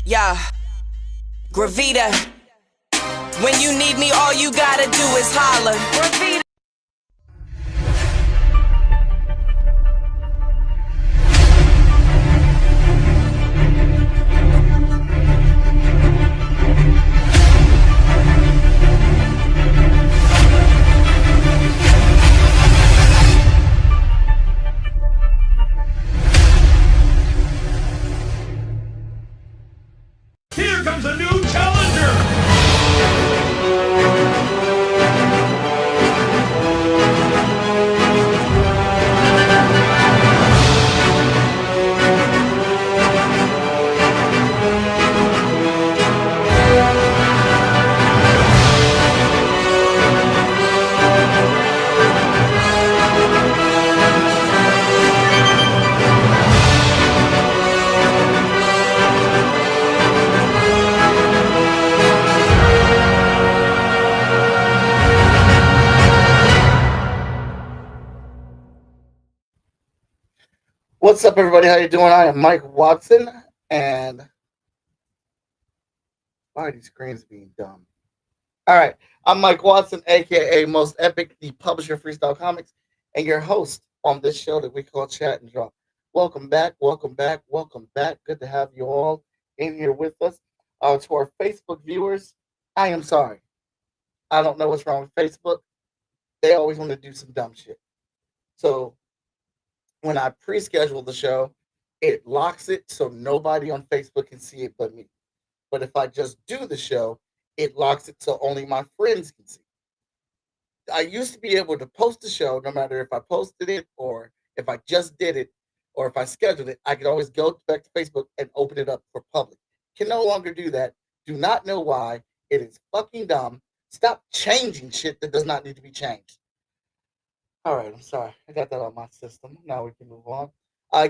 Yeah, Gravita. When you need me, all you gotta do is holler. Gravita. Here comes a new challenger! What's up, everybody? How you doing? I am Mike Watson, and why are these screens being dumb? All right, I'm Mike Watson, aka Most Epic, the publisher of Freestyle Comics, and your host on this show that we call Chat and Draw. Welcome back, welcome back, welcome back. Good to have you all in here with us. To our Facebook viewers, I am sorry. I don't know what's wrong with Facebook. They always want to do some dumb shit. So when I pre-schedule the show, it locks it so nobody on Facebook can see it but me. But if I just do the show, it locks it so only my friends can see. I used to be able to post the show no matter if I posted it or if I just did it or if I scheduled it. I could always go back to Facebook and open it up for public. Can no longer do that. Do not know why. It is fucking dumb. Stop changing shit that does not need to be changed. All right, I'm sorry. I got that on my system. Now we can move on.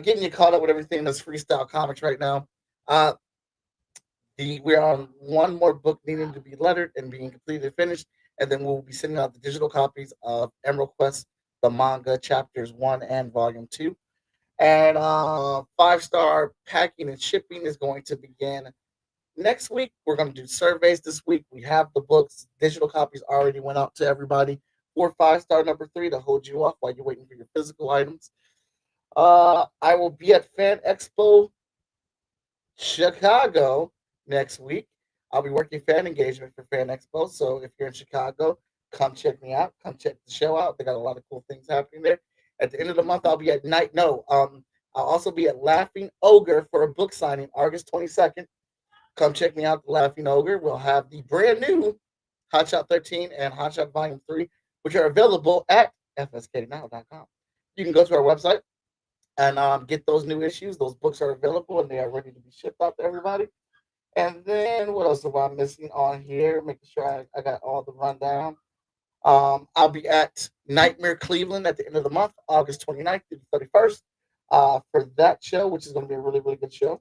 Getting you caught up with everything that's freestyle comics right now. Uh, we're on one more book needing to be lettered and being completed and finished, and then we'll be sending out the digital copies of Emerald Quest, the manga chapters 1 and volume 2. And 5-star packing and shipping is going to begin next week. We're going to do surveys this week. We have the books. Digital copies already went out to everybody for 5-star number 3 to hold you off while you're waiting for your physical items. I will be at Fan Expo Chicago next week. I'll be working fan engagement for Fan Expo. So if you're in Chicago, come check me out. Come check the show out. They got a lot of cool things happening there. At the end of the month, I'll be at Night. No, I'll also be at Laughing Ogre for a book signing August 22nd. Come check me out, the Laughing Ogre. We'll have the brand new Hotshot 13 and Hotshot Volume 3, which are available at fsknow.com. You can go to our website and get those new issues. Those books are available and they are ready to be shipped out to everybody. And then what else am I missing on here? Making sure I got all the rundown. I'll be at Nightmare Cleveland at the end of the month, August 29th through the 31st, for that show, which is going to be a really, really good show.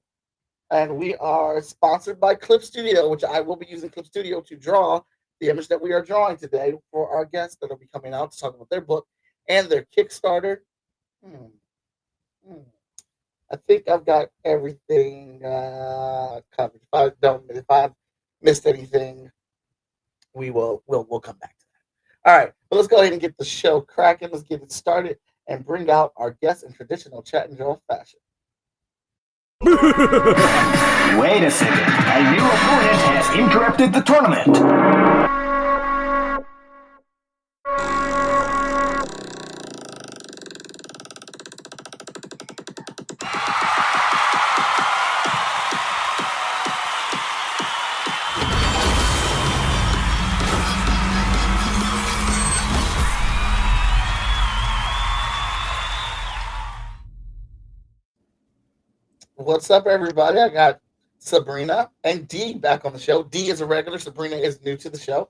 And we are sponsored by Clip Studio, which I will be using Clip Studio to draw the image that we are drawing today for our guests that will be coming out to talk about their book and their Kickstarter. I think I've got everything covered. If I've missed anything, we'll come back to that. All right, but let's go ahead and get the show cracking. Let's get it started and bring out our guests in traditional Chat and Draw fashion. Wait a second. A new opponent has interrupted the tournament. What's up, everybody? I got Sabrina and Dee back on the show. Dee is a regular. Sabrina is new to the show.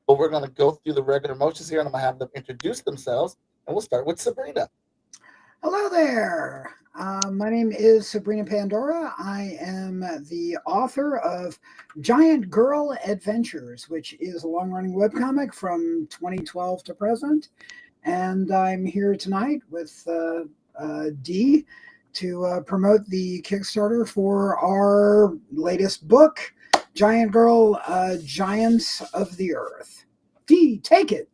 But we're going to go through the regular motions here, and I'm going to have them introduce themselves. And we'll start with Sabrina. Hello there. My name is Sabrina Pandora. I am the author of Giant Girl Adventures, which is a long-running webcomic from 2012 to present. And I'm here tonight with Dee to promote the Kickstarter for our latest book, Giant Girl, Giants of the Earth. D, take it.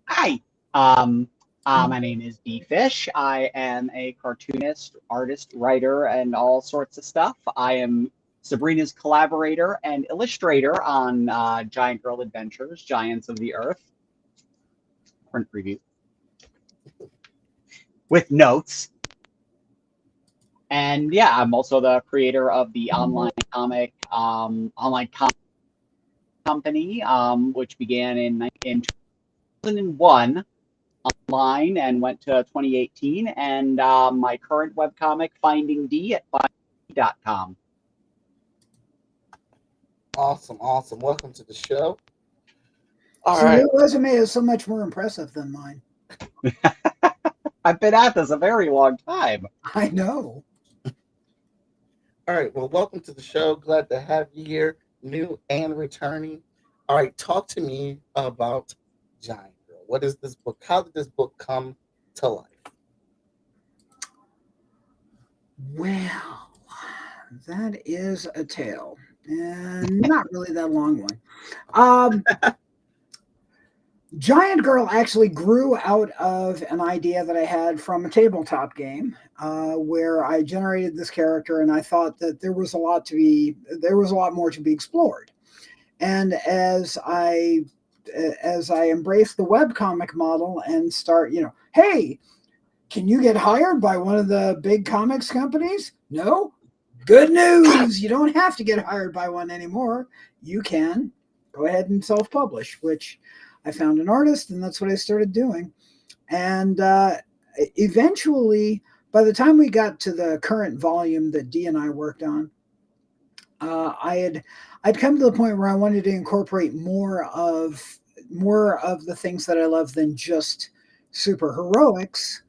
Hi. My name is D Fish. I am a cartoonist, artist, writer, and all sorts of stuff. I am Sabrina's collaborator and illustrator on Giant Girl Adventures, Giants of the Earth. Print preview. With notes. And yeah, I'm also the creator of the online comic company, which began in 2001 online and went to 2018. And my current webcomic, Finding D, at findingd.com. Awesome, awesome. Welcome to the show. All So right. your resume is so much more impressive than mine. I've been at this a very long time. I know. All right. Well, welcome to the show. Glad to have you here, new and returning. All right. Talk to me about Giant Girl. What is this book? How did this book come to life? Well, that is a tale, and not really that long one. Giant Girl actually grew out of an idea that I had from a tabletop game, where I generated this character, and I thought that there was a lot more to be explored. And as I embrace the webcomic model and start, hey, can you get hired by one of the big comics companies? No? Good news. You don't have to get hired by one anymore. You can go ahead and self-publish, which I found an artist, and that's what I started doing. And eventually, by the time we got to the current volume that Dee and I worked on, I'd come to the point where I wanted to incorporate more of the things that I love than just superheroics.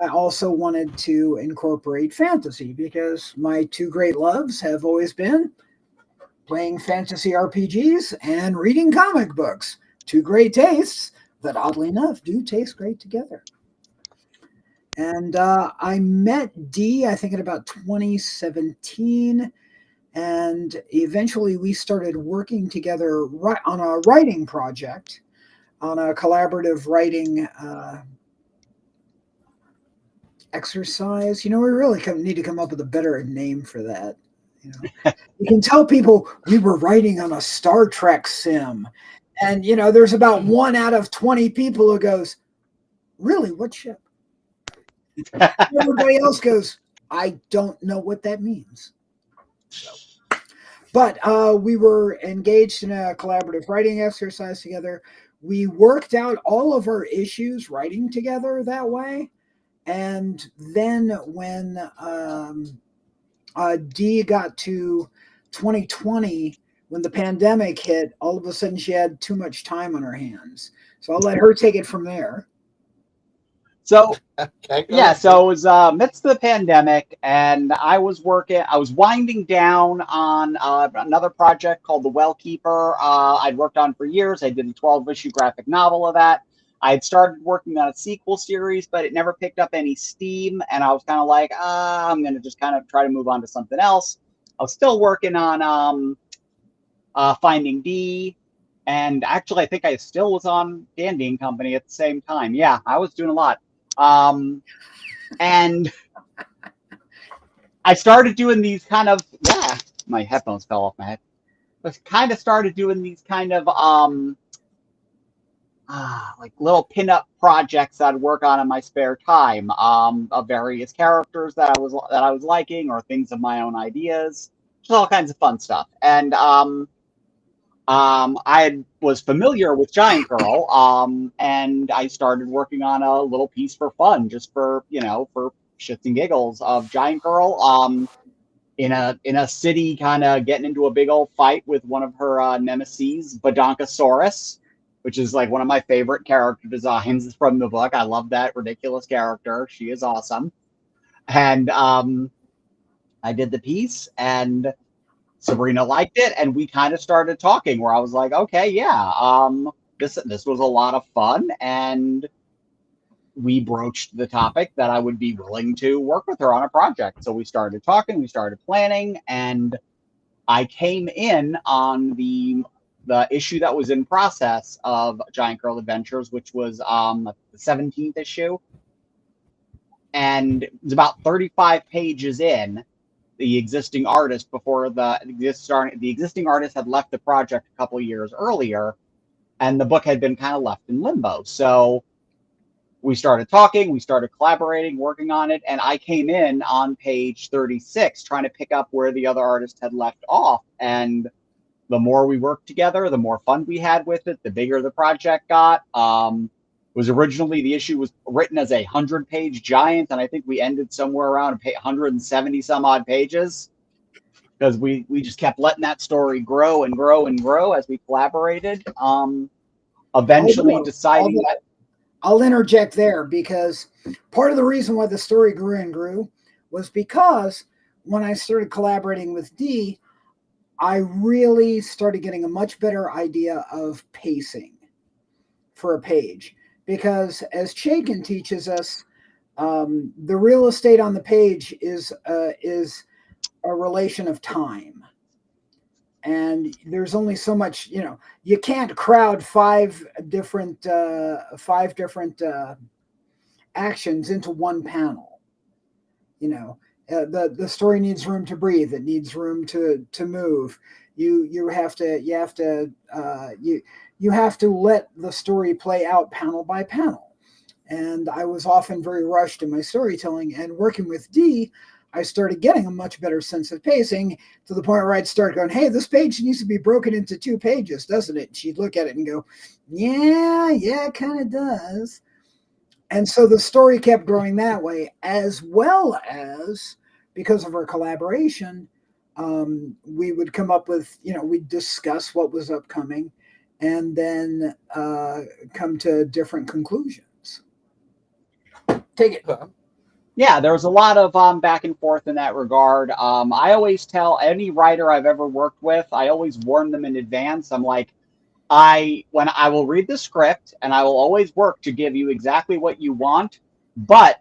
I also wanted to incorporate fantasy, because my two great loves have always been playing fantasy RPGs and reading comic books. Two great tastes that, oddly enough, do taste great together. And I met Dee, I think, in about 2017. And eventually we started working together on a writing project, on a collaborative writing exercise. We really need to come up with a better name for that. You can tell people we were writing on a Star Trek sim. And, there's about 1 out of 20 people who goes, really, what ship? Everybody else goes, I don't know what that means. But we were engaged in a collaborative writing exercise together. We worked out all of our issues writing together that way. And then when Dee got to 2020, when the pandemic hit, all of a sudden she had too much time on her hands. So I'll let her take it from there. So, Okay, yeah, so it was midst of the pandemic, and I was winding down on another project called The Well Keeper. I'd worked on for years. I did a 12-issue graphic novel of that. I had started working on a sequel series, but it never picked up any steam, and I was kind of like, I'm going to just kind of try to move on to something else. I was still working on Finding D, and actually I think I still was on Dandy and Company at the same time. Yeah, I was doing a lot. And I started doing these kind of, my headphones fell off my head. I kind of started doing these kind of like little pinup projects I'd work on in my spare time, of various characters that I was liking, or things of my own ideas, just all kinds of fun stuff. And I was familiar with Giant Girl, and I started working on a little piece for fun, just for for shits and giggles, of Giant Girl in a city, kind of getting into a big old fight with one of her nemesis, Badonkasaurus, which is like one of my favorite character designs from the book. I love that ridiculous character. She is awesome. And I did the piece, and Sabrina liked it, and we kind of started talking, where I was like, okay, yeah, this was a lot of fun, and we broached the topic that I would be willing to work with her on a project. So we started talking, we started planning, and I came in on the issue that was in process of Giant Girl Adventures, which was the 17th issue. And it was about 35 pages in. The existing artist the existing artist had left the project a couple years earlier, and the book had been kind of left in limbo. So we started talking, we started collaborating, working on it, and I came in on page 36 trying to pick up where the other artist had left off. And the more we worked together, the more fun we had with it, the bigger the project got. Was originally, the issue was written as a 100-page giant, and I think we ended somewhere around 170 some odd pages, because we just kept letting that story grow and grow and grow as we collaborated. Eventually deciding that I'll interject there, because part of the reason why the story grew and grew was because when I started collaborating with Dee, I really started getting a much better idea of pacing for a page. Because as Chaykin teaches us, the real estate on the page is a relation of time. And there's only so much, you can't crowd five different actions into one panel. The story needs room to breathe. It needs room to move. You have to let the story play out panel by panel. And I was often very rushed in my storytelling, and working with Dee, I started getting a much better sense of pacing, to the point where I'd start going, hey, this page needs to be broken into 2 pages, doesn't it? And she'd look at it and go, yeah, it kind of does. And so the story kept growing that way, as well as, because of our collaboration, we would come up with, we'd discuss what was upcoming, and then come to different conclusions. Take it. Yeah, there was a lot of back and forth in that regard. I always tell any writer I've ever worked with, I always warn them in advance. I'm like, I will read the script, and I will always work to give you exactly what you want, but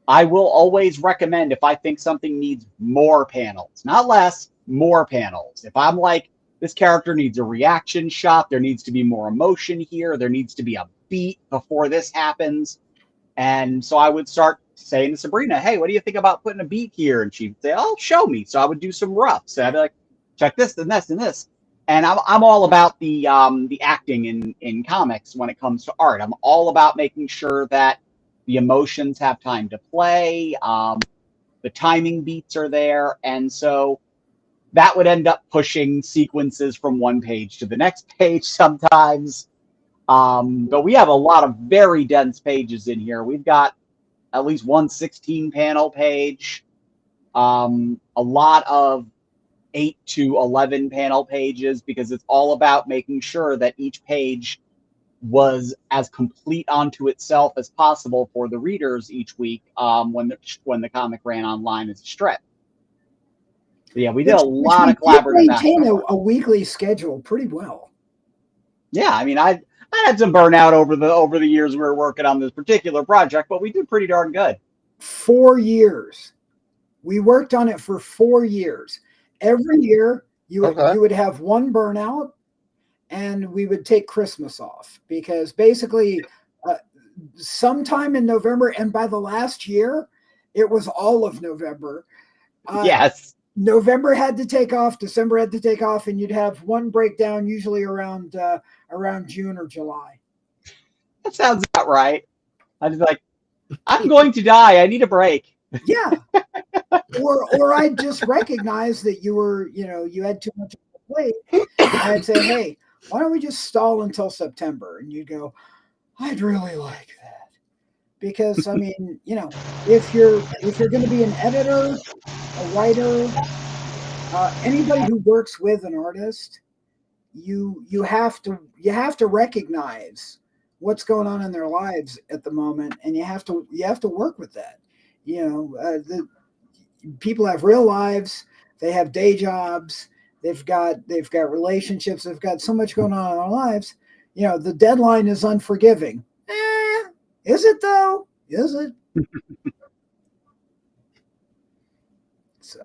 I will always recommend if I think something needs more panels, not less, more panels. If I'm like, this character needs a reaction shot, there needs to be more emotion here, there needs to be a beat before this happens. And so I would start saying to Sabrina, hey, what do you think about putting a beat here? And she'd say, oh, show me. So I would do some roughs. And I'd be like, check this and this and this. And I'm all about the acting in comics when it comes to art. I'm all about making sure that the emotions have time to play. The timing beats are there. And so that would end up pushing sequences from one page to the next page sometimes. But we have a lot of very dense pages in here. We've got at least one 16-panel page, a lot of 8 to 11 panel pages, because it's all about making sure that each page was as complete onto itself as possible for the readers each week, when the comic ran online as a strip. So yeah, we did a lot of collaborative maintain a weekly schedule pretty well. Yeah, I mean, I had some burnout over the years we were working on this particular project, but we did pretty darn good. 4 years. We worked on it for 4 years. Every year you would have one burnout, and we would take Christmas off, because basically sometime in November, and by the last year, it was all of November. Yes. November had to take off, December had to take off, and you'd have one breakdown usually around June or July. That sounds about right. I was like, I'm going to die. I need a break. Yeah. or I'd just recognize that you had too much on the plate. I'd say, hey, why don't we just stall until September? And you'd go, I'd really like that. Because I mean, if you're going to be an editor, a writer, anybody who works with an artist, you have to recognize what's going on in their lives at the moment, and you have to work with that. The people have real lives, they have day jobs, they've got relationships, they've got so much going on in their lives. The deadline is unforgiving. Is it though? Is it? So,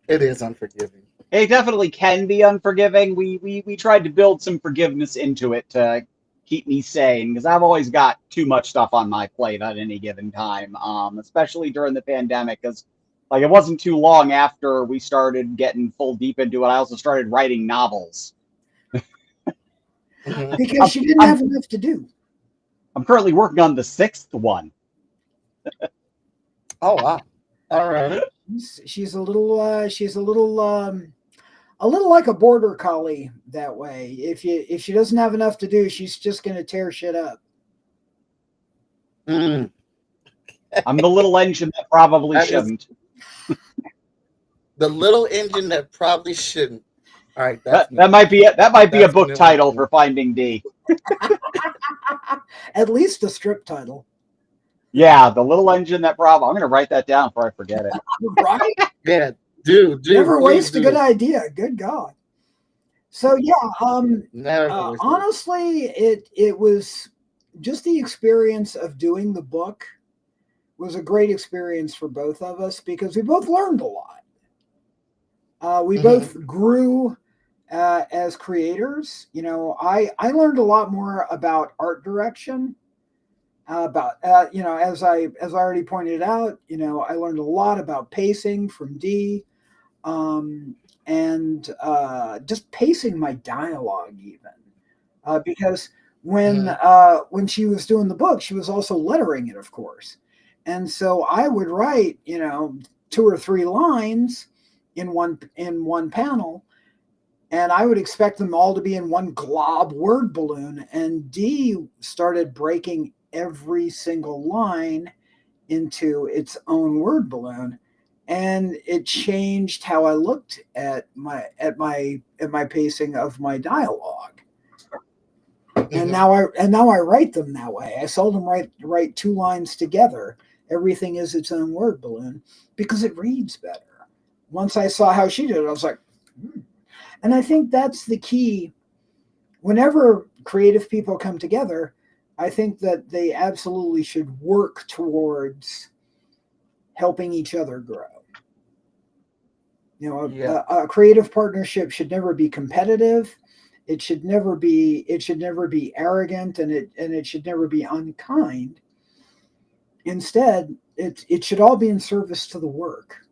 It is unforgiving. It definitely can be unforgiving. We tried to build some forgiveness into it to keep me sane because I've always got too much stuff on my plate at any given time, especially during the pandemic. Because like it wasn't too long after we started getting full deep into it, I also started writing novels. Mhm. because she didn't have enough to do. I'm currently working on the 6th one. Oh wow! All right. She's a little a little like a border collie that way. If she doesn't have enough to do, she's just going to tear shit up. Mm. I'm the little engine that probably That is shouldn't. the little engine that probably shouldn't. All right, that's That might be it. That might be a that's book new. title for Finding D. At least a strip title, Yeah, the little engine that probably. I'm going to write that down before I forget it. right? Yeah, do Never please waste a good do. idea. Good God. So yeah, Never waste it. honestly, it was just the experience of doing the book was a great experience for both of us because we both learned a lot. We Mhm. both grew as creators. You know, I learned a lot more about art direction. About you know, as I already pointed out, you know, I learned a lot about pacing from D, um, and just pacing my dialogue even because Mhm. when she was doing the book, she was also lettering it, of course, and so I would write, you know, 2 or 3 lines in one panel, and I would expect them all to be in one glob word balloon. And D started breaking every single line into its own word balloon, and it changed how I looked at my pacing of my dialogue. And Mhm. now I write them that way. I seldom write 2 lines together. Everything is its own word balloon because it reads better. Once I saw how she did it, I was like, hmm. And I think that's the key. Whenever creative people come together, I think that they absolutely should work towards helping each other grow. You know, Yeah. a creative partnership should never be competitive. It should never be arrogant, and it should never be unkind. Instead, it should all be in service to the work.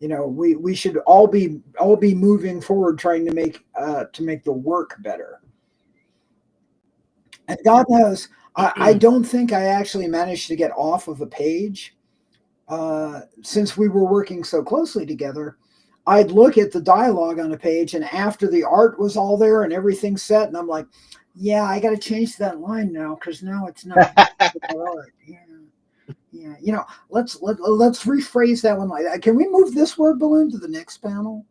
You know, we should all be moving forward trying to make the work better. And God knows, I don't think I actually managed to get off of a page since we were working so closely together. I'd look at the dialogue on a page, and after the art was all there and everything set, and I'm like, yeah, I got to change that line now because now it's not art. Yeah, yeah. You know, let's rephrase that one like that. Can we move this word balloon to the next panel?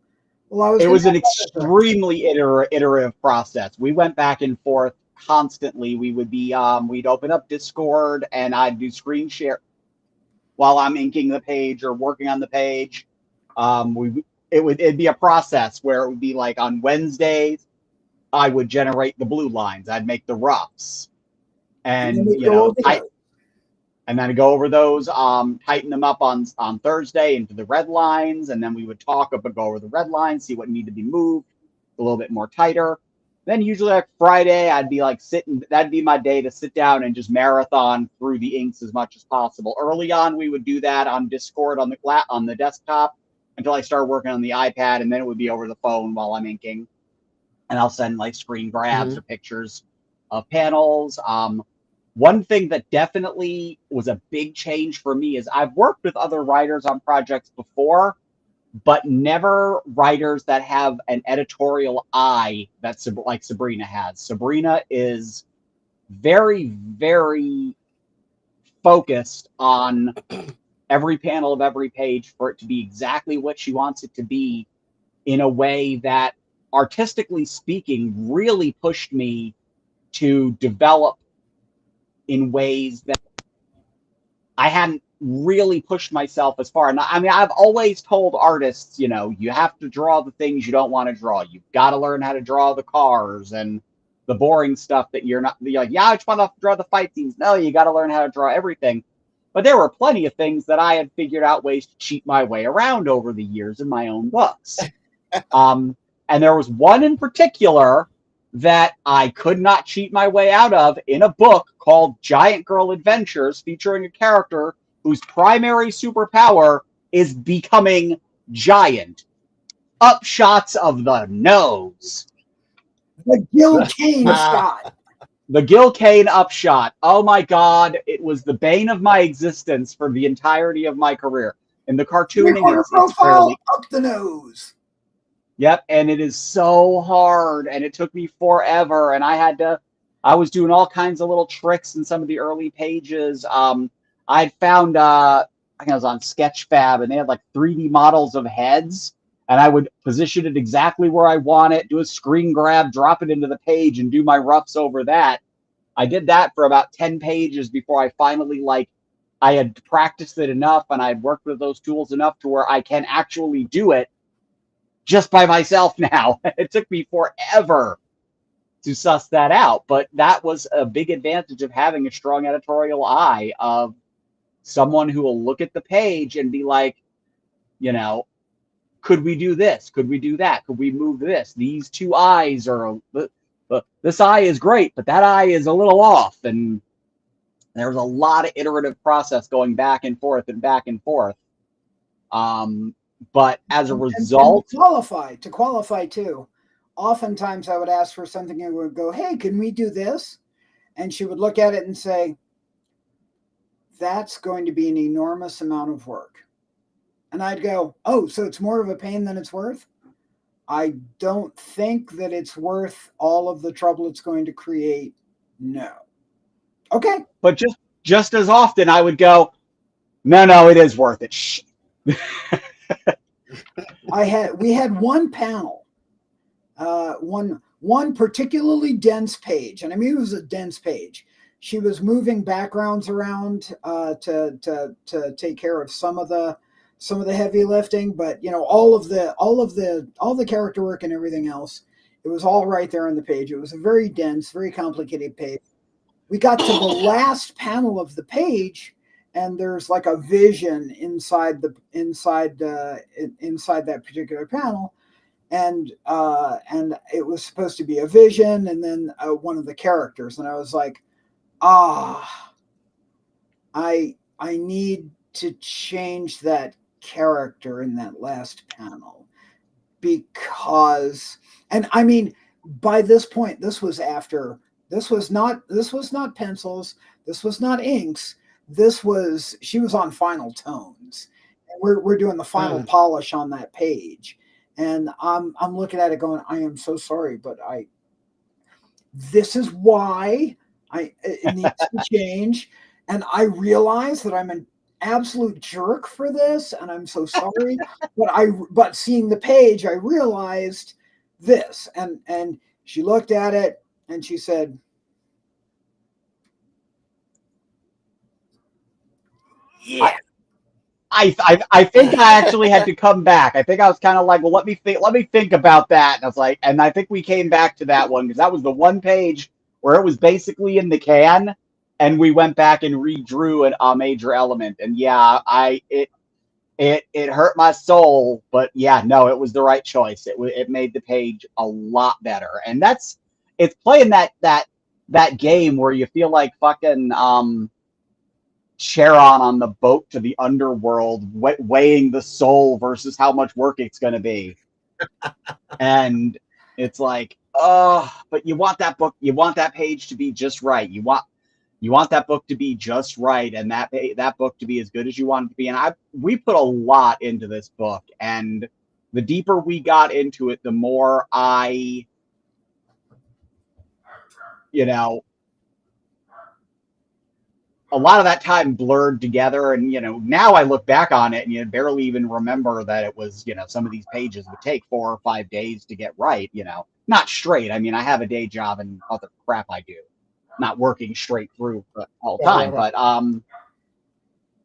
Well, I was It going was an to. extremely iterative process. We went back and forth constantly. We would be we'd open up Discord and I'd do screen share while I'm inking the page or working on the page. It'd be a process where it would be like on Wednesdays I would generate the blue lines. I'd make the roughs And then and we go over those. and then go over those, tighten them up on Thursday into the red lines, and then we would talk about go over the red lines, see what needed to be moved a little bit more tighter. Then usually like Friday, I'd be like sitting. That'd be my day to sit down and just marathon through the inks as much as possible. Early on, we would do that on Discord on the desktop until I started working on the iPad, and then it would be over the phone while I'm inking, and I'll send like screen grabs or Mhm. pictures of panels. One thing that definitely was a big change for me is I've worked with other writers on projects before, but never writers that have an editorial eye that like Sabrina has. Sabrina is very, very focused on every panel of every page for it to be exactly what she wants it to be in a way that, artistically speaking, really pushed me to develop in ways that I hadn't really pushed myself as far. And I mean, I've always told artists, you know, you have to draw the things you don't want to draw. You've got to learn how to draw the cars and the boring stuff that you're like, yeah, I just want to draw the fight scenes. No, you got to learn how to draw everything. But there were plenty of things that I had figured out ways to cheat my way around over the years in my own books. And there was one in particular that I could not cheat my way out of in a book called Giant Girl Adventures, featuring a character whose primary superpower is becoming giant. Upshots of the nose. The Gil Kane shot. The Gil Kane upshot. Oh my God. It was the bane of my existence for the entirety of my career. In the cartooning, it's fairly up the nose. Yep. And it is so hard. And it took me forever. And I was doing all kinds of little tricks in some of the early pages. I'd found, I think I was on Sketchfab, and they had like 3D models of heads. And I would position it exactly where I want it, do a screen grab, drop it into the page, and do my roughs over that. I did that for about 10 pages before I finally, I had practiced it enough and I'd worked with those tools enough to where I can actually do it just by myself now. It took me forever to suss that out. But that was a big advantage of having a strong editorial eye, of someone who will look at the page and be like, could we do this? Could we do that? Could we move this? These two eyes are, this eye is great, but that eye is a little off. And there was a lot of iterative process going back and forth and back and forth. But as a result, to qualify too, oftentimes I would ask for something and would go, hey, can we do this? And she would look at it and say, that's going to be an enormous amount of work. And I'd go, oh, so it's more of a pain than it's worth? I don't think that it's worth all of the trouble it's going to create. No. Okay. But just as often I would go, no, it is worth it. We had one panel, one particularly dense page, and I mean it was a dense page. She was moving backgrounds around to take care of some of the heavy lifting, but all the character work and everything else, it was all right there on the page. It was a very dense, very complicated page. We got to the last panel of the page, and there's like a vision inside that particular panel, and it was supposed to be a vision, and then one of the characters, and I was like, I need to change that character in that last panel, because, and I mean, by this point, this was not pencils, this was not inks, she was on final tones, and we're doing the final polish on that page, and I'm looking at it going, I am so sorry, but this is why it needs to change, and I realize that I'm an absolute jerk for this, and I'm so sorry, but seeing the page, I realized this, and she looked at it and she said, yeah. I think I actually had to come back. I think I was kind of like, well, let me think about that. And I was like, and I think we came back to that one because that was the one page where it was basically in the can, and we went back and redrew a major element. And yeah, it hurt my soul, but yeah, no, it was the right choice. It made the page a lot better. And it's playing that game where you feel like fucking Charon on the boat to the underworld, weighing the soul versus how much work it's going to be. And it's like, but you want that page to be just right. You want that book to be just right, and that book to be as good as you want it to be. And we put a lot into this book, and the deeper we got into it, the more a lot of that time blurred together. And, now I look back on it and you barely even remember that it was, some of these pages would take 4 or 5 days to get right, not straight. I mean, I have a day job and other crap I do, not working straight through all the time. Right. But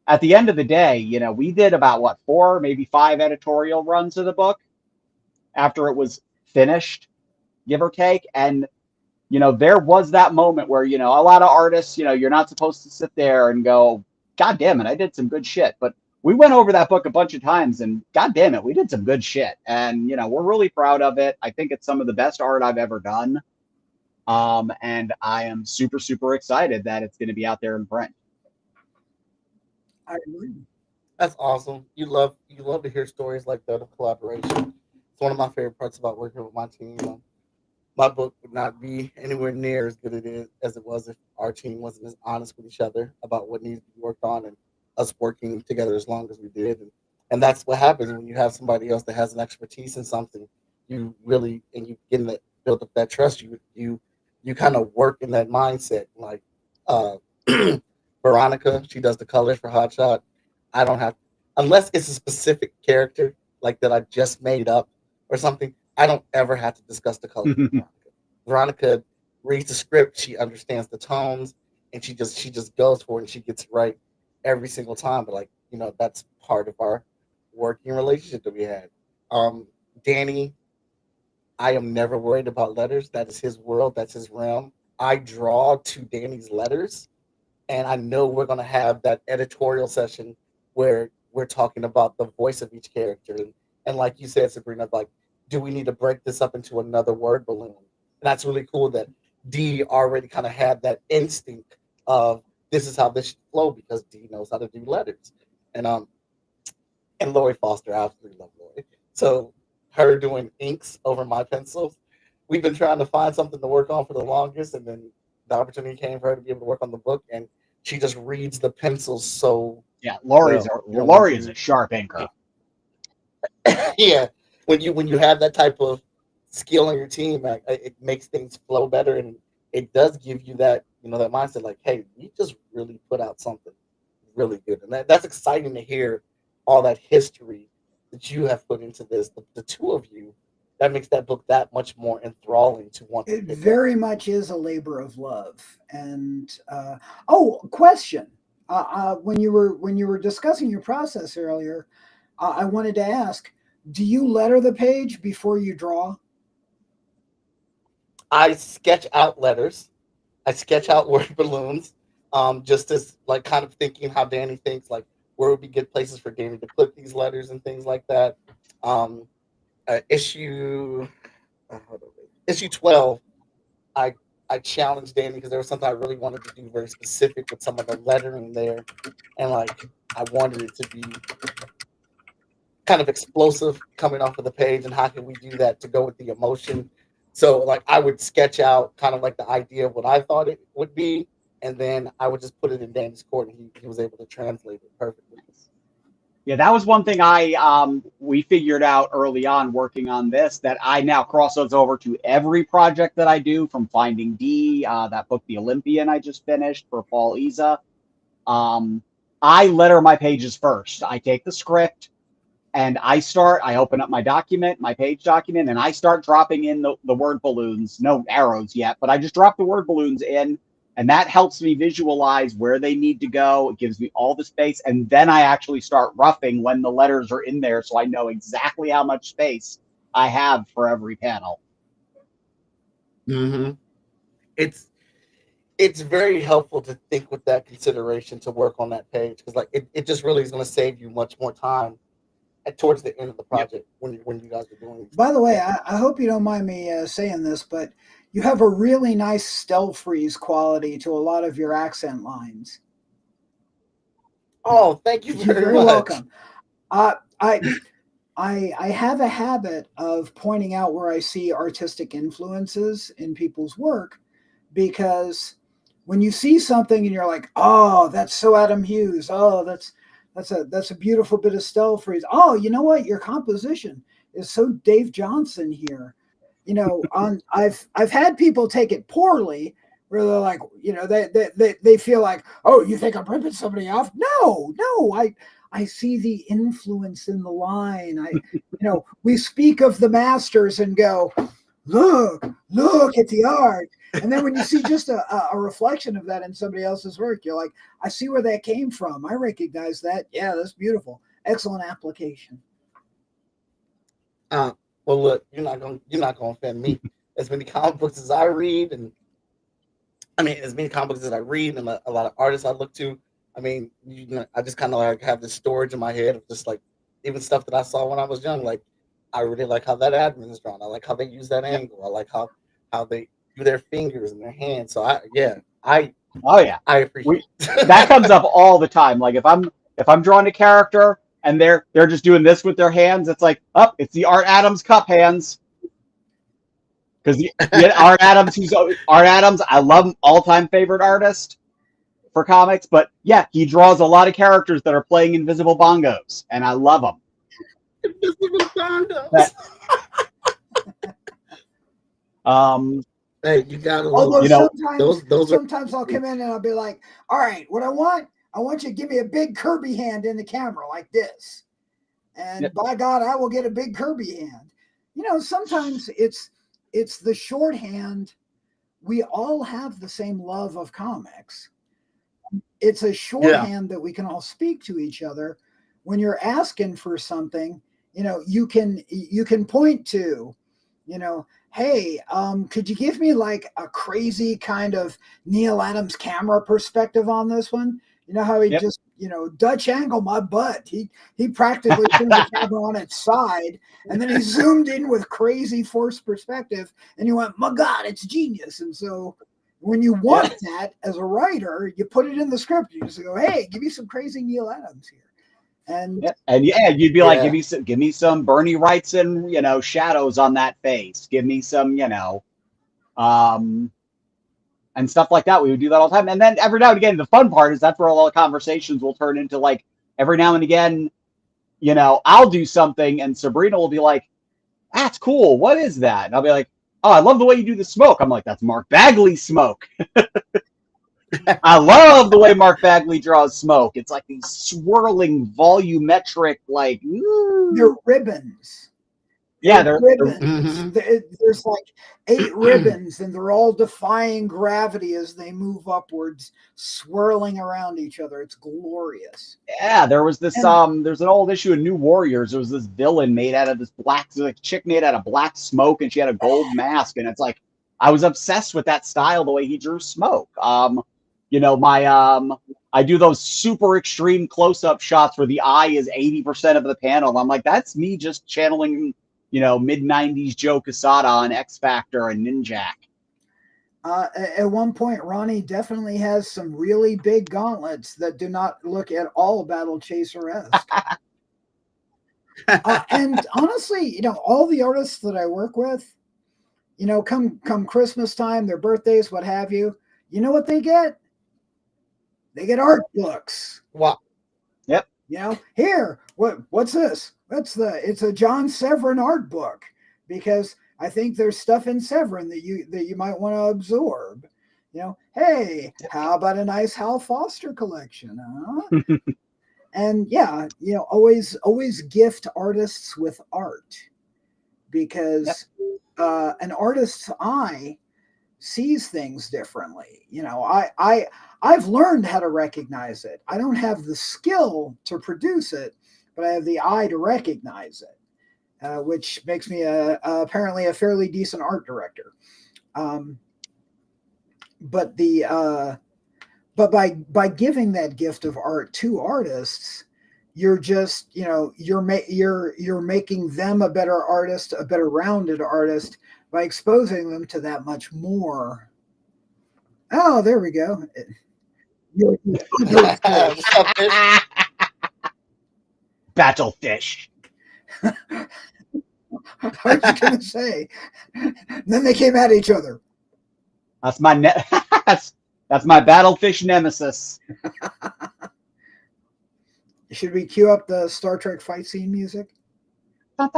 at the end of the day, we did about 4, maybe 5 editorial runs of the book after it was finished, give or take. And there was that moment where, a lot of artists, you're not supposed to sit there and go, God damn it, I did some good shit. But we went over that book a bunch of times and God damn it, we did some good shit. And, we're really proud of it. I think it's some of the best art I've ever done. And I am super, super excited that it's going to be out there in print. I agree. That's awesome. You love to hear stories like that of collaboration. It's one of my favorite parts about working with my team. My book would not be anywhere near as good as it was if our team wasn't as honest with each other about what needs to be worked on and us working together as long as we did. And that's what happens when you have somebody else that has an expertise in something. You really and you get in that build up that trust. You kind of work in that mindset. Like uh, Veronica, she does the colors for Hot Shot. I don't have unless it's a specific character like that I just made up or something. I don't ever have to discuss the colors with Veronica. Veronica reads the script, she understands the tones, and she just goes for it and she gets it right every single time. But like, that's part of our working relationship that we had. Um Danny, I am never worried about letters. That is his world, that's his realm. I draw to Danny's letters and I know we're going to have that editorial session where we're talking about the voice of each character. And like you said, Sabrina, like, do we need to break this up into another word balloon? And that's really cool that Dee already kind of had that instinct of this is how this should flow because Dee knows how to do letters. And and Lori Foster, I absolutely love Lori. So her doing inks over my pencils, we've been trying to find something to work on for the longest, and then the opportunity came for her to be able to work on the book, and she just reads the pencils so Yeah, well. When Lori is a you sharp inker. yeah, when you have that type of skill on your team, like, it makes things flow better, and it does give you that that mindset, like, hey, we just really put out something really good, and that's exciting to hear all that history that you have put into this. The two of you, that makes that book that much more enthralling to want to It pick up. very much is a labor of love. And oh, question. When you were discussing your process earlier, I wanted to ask: do you letter the page before you draw? I sketch out letters. I sketch out word balloons, just as like kind of thinking how Danny thinks, like where would be good places for Danny to put these letters and things like that. Um, issue hold on, issue 12. I I challenged Danny because there was something I really wanted to do very specific with some of the lettering there, and like I wanted it to be kind of explosive coming off of the page, and how can we do that to go with the emotion. So like I would sketch out kind of like the idea of what I thought it would be, and then I would just put it in Danny's court, and he was able to translate it perfectly. Yeah, that was one thing we figured out early on working on this, that I now cross those over to every project that I do, from Finding D, that book, The Olympian, I just finished for Paul Iza. Um, I letter my pages first. I take the script and I open up my page document, and I start dropping in the word balloons. No arrows yet, but I just drop the word balloons in, and that helps me visualize where they need to go. It gives me all the space, and then I actually start roughing when the letters are in there, so I know exactly how much space I have for every panel. Mm-hmm. It's it's very helpful to think with that consideration to work on that page because like it just really is going to save you much more time towards the end of the Yep. project when you guys are doing these By the things. way, So I hope you don't mind me saying this, but you have a really nice stealth freeze quality to a lot of your accent lines. oh, thank you You're very very much. welcome. Uh, I I have a habit of pointing out where I see artistic influences in people's work because when you see something and you're like, "Oh, that's so Adam Hughes. Oh, that's a beautiful bit of still freeze. Oh, you know what? Your composition is so Dave Johnson here." On I've had people take it poorly where they're like, they feel like, "Oh, you think I'm ripping somebody off?" No, no, I see the influence in the line. We speak of the masters and go, look at the art. And then when you see just a reflection of that in somebody else's work, you're like, I see where that came from. I recognize that. Yeah, that's beautiful. Excellent application. Uh, well, look, you're not gonna offend me. as many comic books as I read, and I mean, as many comic books as I read, and a lot of artists I look to. I mean, I just kind of like have this storage in my head of just like even stuff that I saw when I was young. Like, I really like how that admin is drawn. I like how they use that angle. I like how they do their fingers and their hands. So Oh yeah, I appreciate that comes up all the time. Like if I'm drawing a character and they're just doing this with their hands, it's like, oh, it's the Art Adams cup hands. Because Art Adams, I love him, all-time favorite artist for comics, but yeah, he draws a lot of characters that are playing invisible bongos, and I love them. invisible bongos. Hey, you gotta Although love sometimes I'll come in and I'll be like, all right, what I want you to give me a big Kirby hand in the camera like this. And by God, I will get a big Kirby hand. Sometimes it's the shorthand. We all have the same love of comics. It's a shorthand that we can all speak to each other. When you're asking for something, you can point to, hey, could you give me like a crazy kind of Neil Adams camera perspective on this one? You know how he just, Dutch angle my butt. He practically turned the camera on its side, and then he zoomed in with crazy forced perspective, and you went, my God, it's genius. And so when you want that as a writer, you put it in the script. You just go, hey, give me some crazy Neil Adams here. And you'd be like, give me some Bernie Wrightson, shadows on that face. Give me some, and stuff like that. We would do that all the time. And then every now and again, the fun part is that's where all the conversations will turn into, like, every now and again, I'll do something and Sabrina will be like, that's cool. What is that? And I'll be like, oh, I love the way you do the smoke. I'm like, that's Mark Bagley smoke. I love the way Mark Bagley draws smoke. It's like these swirling, volumetric, like... They're ribbons. Yeah, they're ribbons. There's like 8 ribbons, and they're all defying gravity as they move upwards, swirling around each other. It's glorious. Yeah, there was this there's an old issue of New Warriors. There was this villain made out of this chick made out of black smoke, and she had a gold mask, and it's like I was obsessed with that style, the way he drew smoke. I do those super extreme close-up shots where the eye is 80% of the panel. I'm like, that's me just channeling, mid-90s Joe Quesada on X Factor and Ninjak. At one point, Ronnie definitely has some really big gauntlets that do not look at all Battle Chaser-esque. And honestly, all the artists that I work with, come Christmas time, their birthdays, what have you, you know what they get? They get art books. Wow. Yep. Here, what's this? It's a John Severin art book, because I think there's stuff in Severin that you might want to absorb. Hey, how about a nice Hal Foster collection? Huh? And always gift artists with art, because an artist's eye sees things differently. I've learned how to recognize it. I don't have the skill to produce it, but I have the eye to recognize it, which makes me apparently a fairly decent art director. But by giving that gift of art to artists, you're just you're making them a better artist, a better rounded artist, by exposing them to that much more. Oh, there we go. Battlefish. I was going to say. And then they came at each other. That's my that's my Battlefish nemesis. Should we cue up the Star Trek fight scene music? Oh,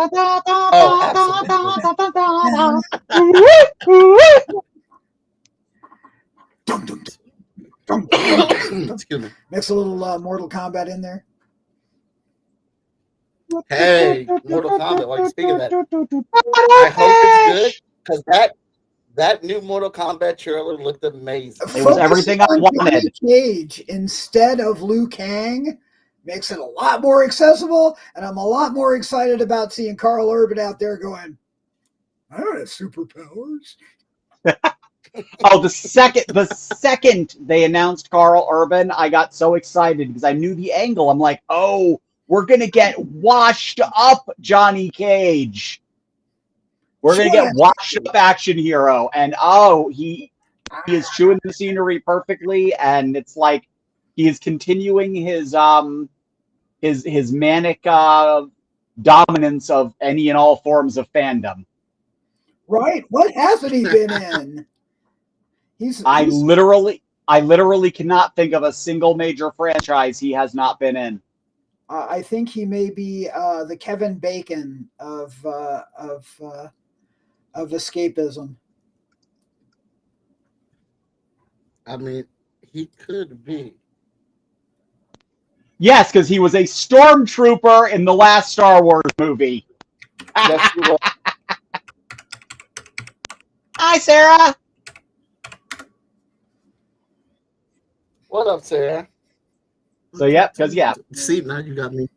excuse me. Mix a little Mortal Kombat in there. Hey, Mortal Kombat, while you speak of that, I hope it's good, because that new Mortal Kombat trailer looked amazing. It was everything I wanted. Cage instead of Liu Kang makes it a lot more accessible, and I'm a lot more excited about seeing Carl Urban out there going, I don't have superpowers. Oh, the second they announced Carl Urban, I got so excited because I knew the angle. I'm like, oh, we're gonna get washed up Johnny Cage. We're gonna get washed up action hero, and he is chewing the scenery perfectly, and it's like he is continuing his manic dominance of any and all forms of fandom. Right? What hasn't he been in? I literally cannot think of a single major franchise he has not been in. I think he may be the Kevin Bacon of escapism. I mean, he could be. Yes, because he was a stormtrooper in the last Star Wars movie. Yes, he was. Hi, Sarah. What up, Sarah? So because See, now you got me.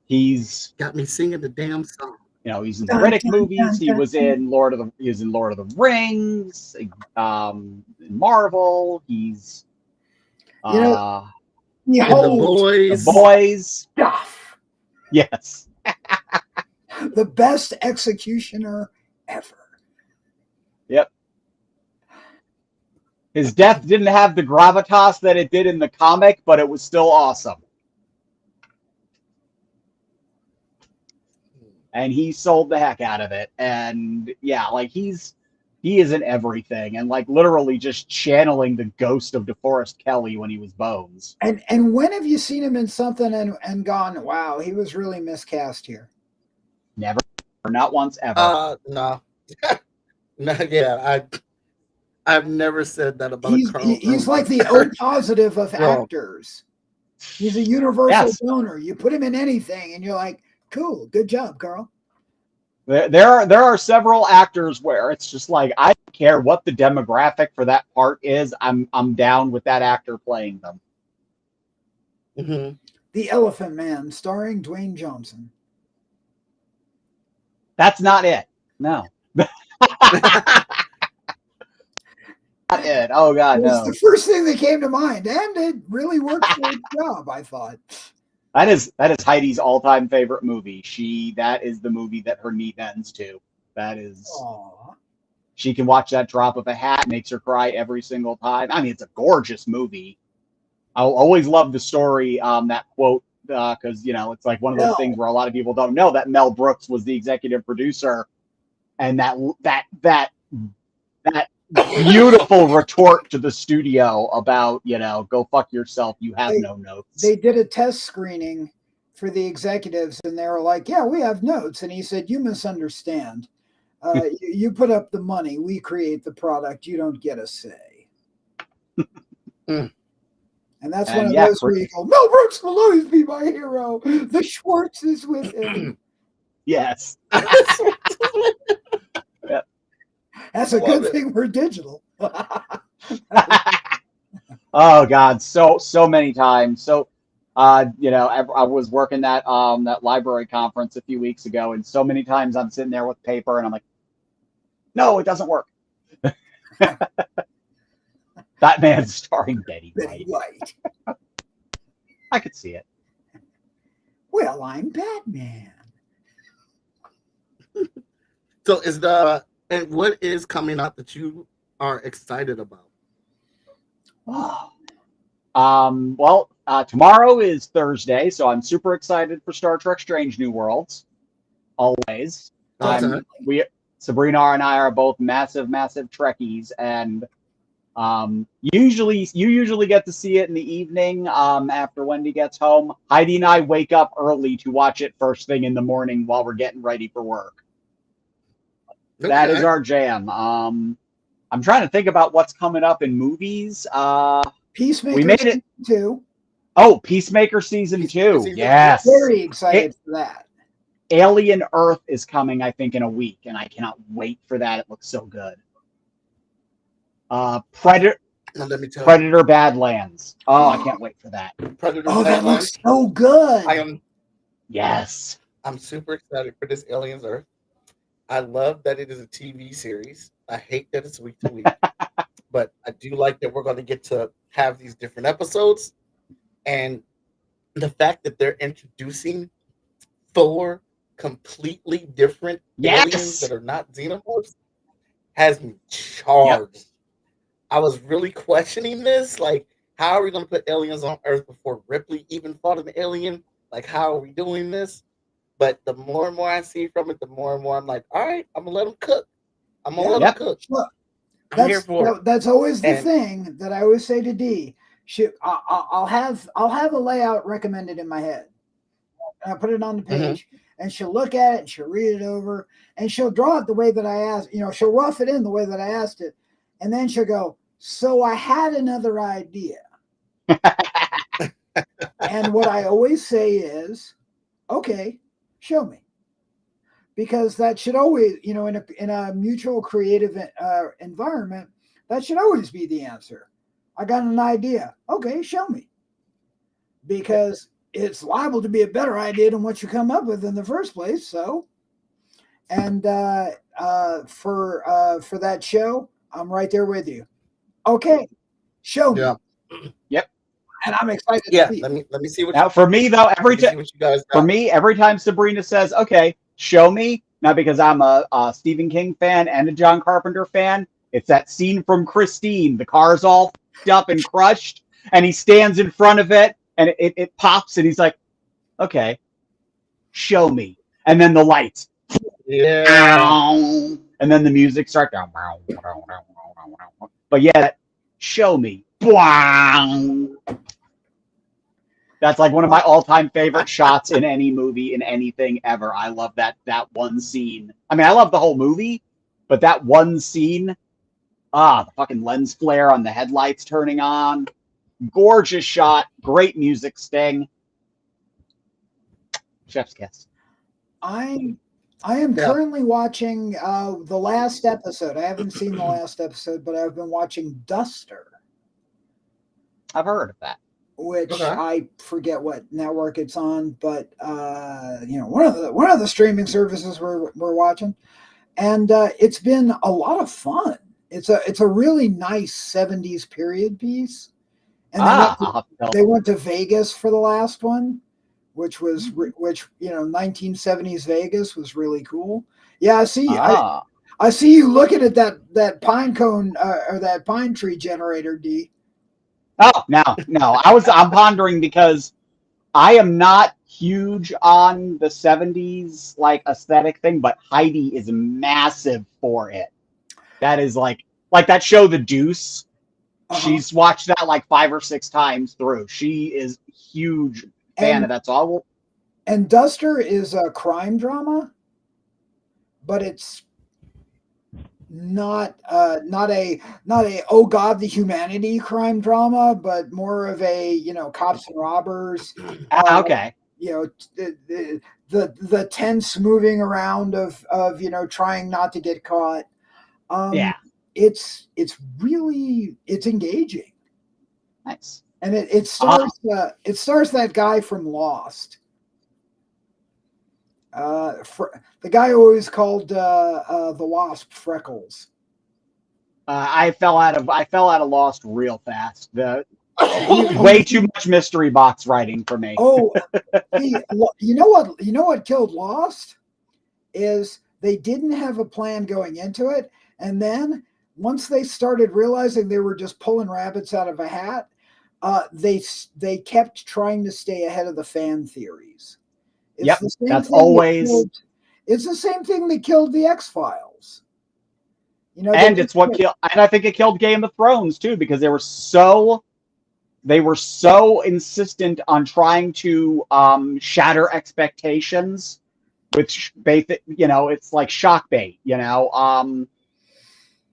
He's got me singing the damn song. You know, he's in the Riddick movies. He was in Lord of the Rings. In Marvel. He's the boys. The boys. Stuff. Yes. The best executioner ever. Yep. His death didn't have the gravitas that it did in the comic, but it was still awesome. And he sold the heck out of it. And yeah, like he is in everything, and like literally just channeling the ghost of DeForest Kelley when he was Bones. And when have you seen him in something and gone, wow, he was really miscast here? Never, not once ever. No. No, yeah, I've never said that about he's like the O positive of actors. He's a universal donor. You put him in anything and you're like, cool, good job, Carl. There are several actors where it's just like, I don't care what the demographic for that part is. I'm down with that actor playing them. Mm-hmm. The Elephant Man, starring Dwayne Johnson. That's not it. No. Not it. Oh God, no. It's the first thing that came to mind, and it really worked for its job, I thought. That is Heidi's all-time favorite movie. That is the movie that her knee bends to. That is. Aww. She can watch that drop of a hat, makes her cry every single time. I mean, it's a gorgeous movie. I'll always love the story, that quote, because it's like one of those things where a lot of people don't know that Mel Brooks was the executive producer, and that beautiful retort to the studio about, go fuck yourself, you have no notes. They did a test screening for the executives, and they were like, yeah, we have notes. And he said, you misunderstand. You put up the money, we create the product, you don't get a say. And that's one of those where you go, Mel Brooks will always be my hero. The Schwartz is with him. Yes. Yep. That's a good thing we're digital. Oh God, so many times. So, I was working that library conference a few weeks ago, and so many times I'm sitting there with paper, and I'm like, no, it doesn't work. Batman starring Betty White. I could see it. Well, I'm Batman. So and what is coming out that you are excited about? Tomorrow is Thursday, so I'm super excited for Star Trek Strange New Worlds. Always. Sabrina and I are both massive Trekkies, and you usually get to see it in the evening after Wendy gets home. Heidi and I wake up early to watch it first thing in the morning while we're getting ready for work. Okay. That is our jam. I'm trying to think about what's coming up in movies. Peacemaker we made it too. Oh, Peacemaker season 2. Yes. Very excited for that. Alien Earth is coming, I think, in a week, and I cannot wait for that. It looks so good. Predator Badlands. Oh, I can't wait for that. That looks so good. Yes. I'm super excited for this Aliens Earth. I love that it is a TV series. I hate that it's week to week, but I do like that we're going to get to have these different episodes. And the fact that they're introducing 4 completely different aliens Yes. that are not xenomorphs has me Yep. charged. I was really questioning this. Like, how are we going to put aliens on Earth before Ripley even fought an alien? Like, how are we doing this? But the more and more I see from it, the more and more I'm like, all right, I'm gonna let them cook. I'm gonna Yeah. let them Yep. cook. Look, I'm here for it. that's always the And thing that I always say to D. I'll have a layout recommended in my head, and I put it on the mhm, page, and she'll look at it, and she'll read it over, and she'll draw it the way that I asked. She'll rough it in the way that I asked it, and then she'll go, "So I had another idea." And what I always say is, "Okay, show me." Because that should always, in a mutual creative environment, that should always be the answer. I got an idea. Okay, show me. Because it's liable to be a better idea than what you come up with in the first place. So, and for that show, I'm right there with you. Okay, show me, yeah, Yep. and I'm excited to yeah. see it. Let me see what Now, for me though, let me see what you guys got. every time Sabrina says, "Okay, show me," not because I'm a Stephen King fan and a John Carpenter fan, it's that scene from Christine. The car's all f***ed up and crushed, and he stands in front of it, and it pops, and he's like, "Okay, show me," and then the lights, Yeah, and then the music starts. But yeah, show me. That's like one of my all-time favorite shots in any movie, in anything ever. I love that one scene. I mean, I love the whole movie, but that one scene, the fucking lens flare on the headlights turning on, gorgeous shot, great music sting. Chef's kiss. I am yeah. currently watching the last episode. I haven't seen the last episode, but I've been watching Duster, I've heard of that. which Okay. I forget what network it's on, but one of the streaming services we're watching, and it's been a lot of fun. It's a really nice '70s period piece, and I'll have to they went to Vegas for the last one, which was 1970s Vegas was really cool. Yeah, I see you looking at that pine cone or that pine tree generator, D. Oh, no. I'm pondering because I am not huge on the 70s like aesthetic thing, but Heidi is massive for it. That is like that show The Deuce. Uh-huh. She's watched that like 5 or 6 times through. She is huge fan of that. So and Duster is a crime drama, but it's not not a oh god the humanity crime drama, but more of a cops and robbers. okay. The tense moving around of trying not to get caught. Yeah. It's really it's engaging, Nice. and it stars that guy from Lost. For the guy who always called the Wasp Freckles. I fell out of Lost real fast. Way too much mystery box writing for me. Oh, you know what? You know what killed Lost is they didn't have a plan going into it, and then once they started realizing they were just pulling rabbits out of a hat, they kept trying to stay ahead of the fan theories. Yep, that's always. It's the same thing that killed the X-Files. And it's what killed. And I think it killed Game of Thrones too, because they were so insistent on trying to shatter expectations with basic. It's like shock bait.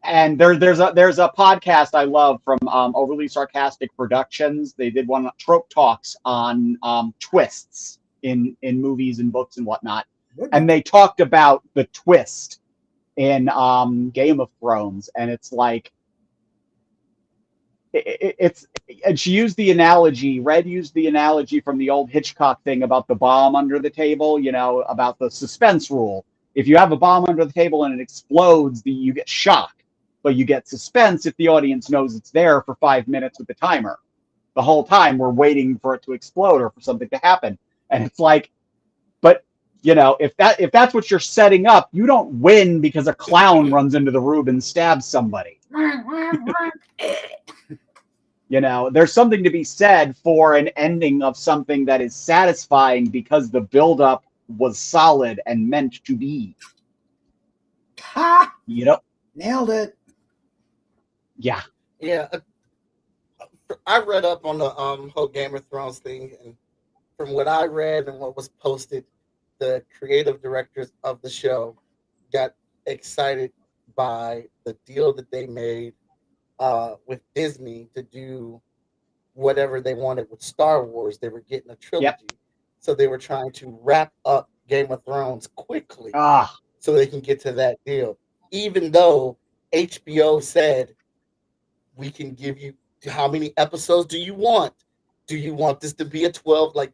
And there's a podcast I love from Overly Sarcastic Productions. They did one Trope Talks on twists in movies and books and whatnot, and they talked about the twist in Game of Thrones, and it's like it's and she used the analogy. Red used the analogy from the old Hitchcock thing about the bomb under the table. About the suspense rule. If you have a bomb under the table and it explodes, you get shock, but you get suspense if the audience knows it's there for 5 minutes with the timer. The whole time we're waiting for it to explode or for something to happen. And it's like, but if that's what you're setting up, you don't win because a clown runs into the room and stabs somebody. There's something to be said for an ending of something that is satisfying because the buildup was solid and meant to be. Ha! Nailed it. Yeah. Yeah. I read up on the whole Game of Thrones thing, and from what I read and what was posted, the creative directors of the show got excited by the deal that they made with Disney to do whatever they wanted with Star Wars. They were getting a trilogy. So they were trying to wrap up Game of Thrones quickly so they can get to that deal. Even though HBO said, we can give you, how many episodes do you want? Do you want this to be a 12? Like,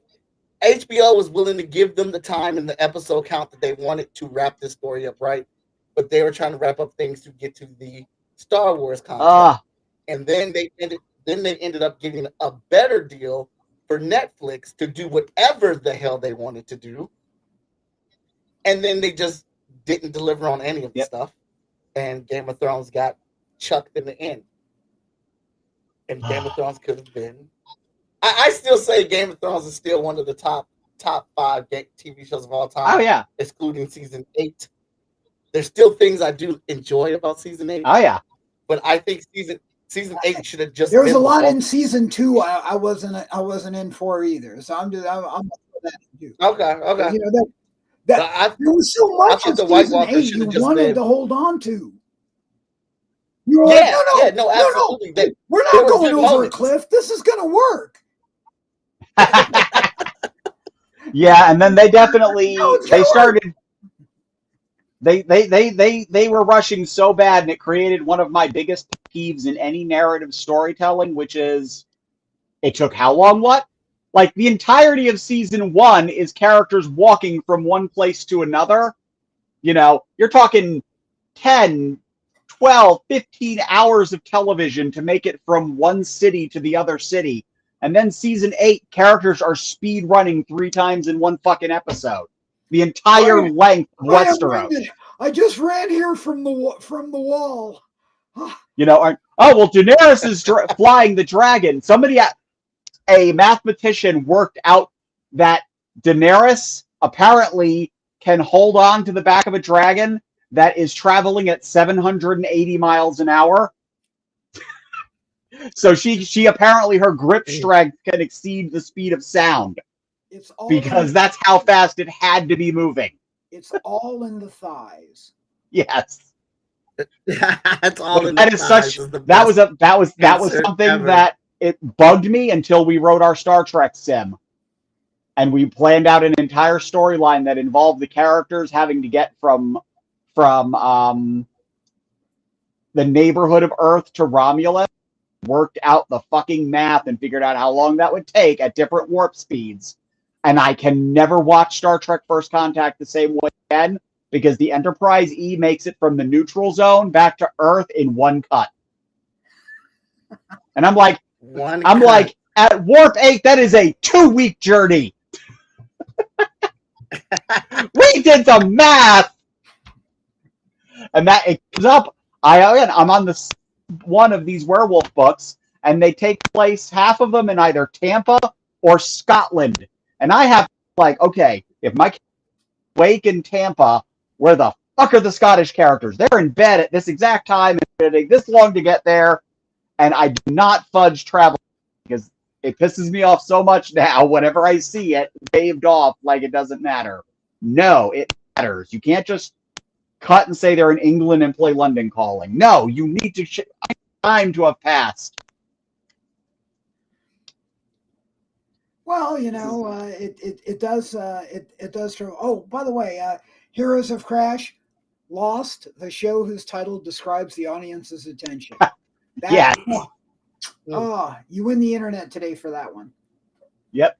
HBO was willing to give them the time and the episode count that they wanted to wrap this story up, right? But they were trying to wrap up things to get to the Star Wars content. And then they ended up getting a better deal for Netflix to do whatever the hell they wanted to do. And then they just didn't deliver on any of the stuff. And Game of Thrones got chucked in the end. And Game of Thrones could have been. I still say Game of Thrones is still one of the top 5 TV shows of all time. Oh, yeah. Excluding season 8. There's still things I do enjoy about season 8. Oh, yeah. But I think season 8 should have just. There was a lot in season 2 I wasn't in for either. So I'm that too. Okay. There was so much in season 8 you wanted to hold on to. You were absolutely. No. We're not going over a cliff. This is going to work. Yeah, and then they definitely started. They were rushing so bad, and it created one of my biggest peeves in any narrative storytelling, which is, it took how long? What? Like, the entirety of season 1 is characters walking from one place to another. You're talking 10, 12, 15 hours of television to make it from one city to the other city. And then season 8, characters are speed running 3 times in one fucking episode. The entire length of Westeros. I just ran here from the wall. Well, Daenerys is flying the dragon. A mathematician worked out that Daenerys apparently can hold on to the back of a dragon that is traveling at 780 miles an hour. So she apparently, her grip strength can exceed the speed of sound. Because that's how fast it had to be moving. It's all in the thighs. Yes. That's all in that the is thighs. Such that was something that it bugged me until we wrote our Star Trek sim. And we planned out an entire storyline that involved the characters having to get from the neighborhood of Earth to Romulus, worked out the fucking math and figured out how long that would take at different warp speeds. And I can never watch Star Trek First Contact the same way again because the Enterprise E makes it from the neutral zone back to Earth in one cut. And I'm like, at warp 8, that is a 2-week journey. We did some math. And that it comes up. I'm on one of these werewolf books, and they take place, half of them in either Tampa or Scotland. And I have okay, if my wake in Tampa, where the fuck are the Scottish characters? They're in bed at this exact time, and it's going to take this long to get there. And I do not fudge travel because it pisses me off so much now whenever I see it waved off like it doesn't matter. No, it matters. You can't just cut and say they're in England and play London Calling. No, you need to time to have passed. Well, it does show. Oh, by the way, Heroes of Crash, Lost, the show whose title describes the audience's attention. Yeah. Oh, you win the internet today for that one. Yep.